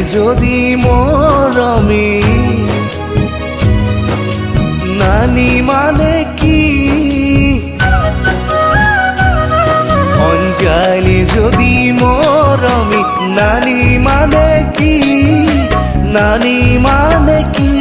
যদি মরমি নানি মানে কি অঞ্জলি যদি মরমি নানি মানে কি নানি মানে কি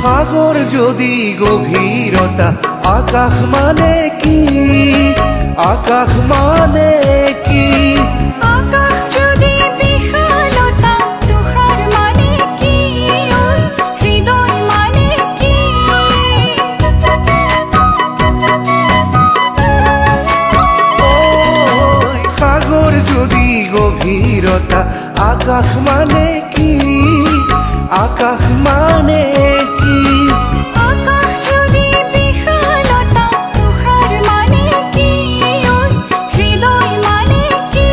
সাগর যদি গভীরতা আকাশ মানে কি আকাশ মানে কি আকাশ যদি বিশালতা তুষার মানে কি হৃদয় মানে কি সাগর যদি গভীরতা আকাশ মানে কি আকাশ মানে কি আকাশ যদি বিশালতা তুষার মানে কি হৃদয় মানে কি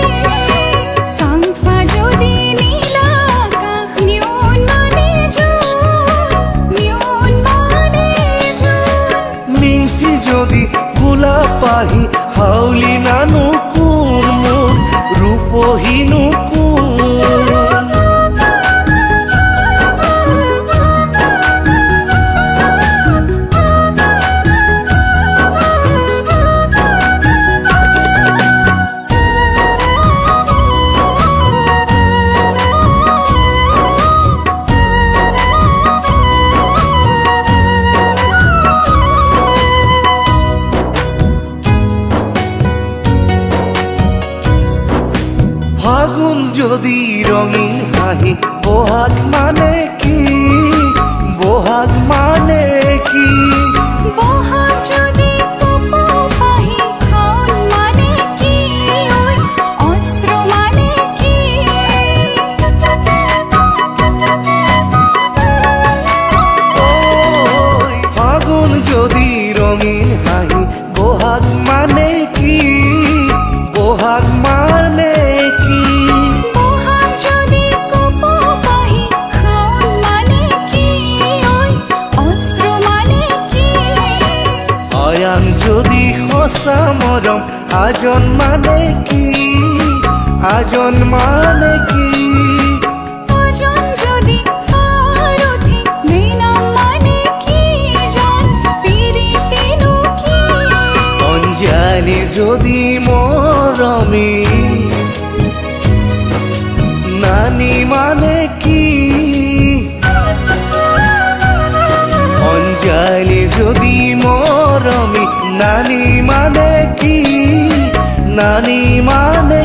কাঙ্ক্ষা যদি নীলা আকাশ নিউন মানে মিশি যদি গোলাপাহি হাউলি নানু কোন মোর রূপহীনু কোন ফাগুন যদি রঙিন হাহি বহাগ মানে কি বহাগ মানে কি বহাগ যদি কপোপাহি খাউন মানে কি অস্ত্র মানে কি ফাগুন যদি রঙিন হাহি বহাগ মানে কি বহাগ মানে কি বহাগ যদি কপোপাহি খাউন মানে কি অস্ত্র মানে কি অয়ান যদি সঁচা মৰম আজন মানে কি আজন মানে কি আজন যদি সাৰথি মৃণাল মানে কি জান পিৰিতিনো কি অঞ্জলি যদি মৰমি নানি মানে কি অঞ্জলি যদি মৰমি নানি মানে কি নানি মানে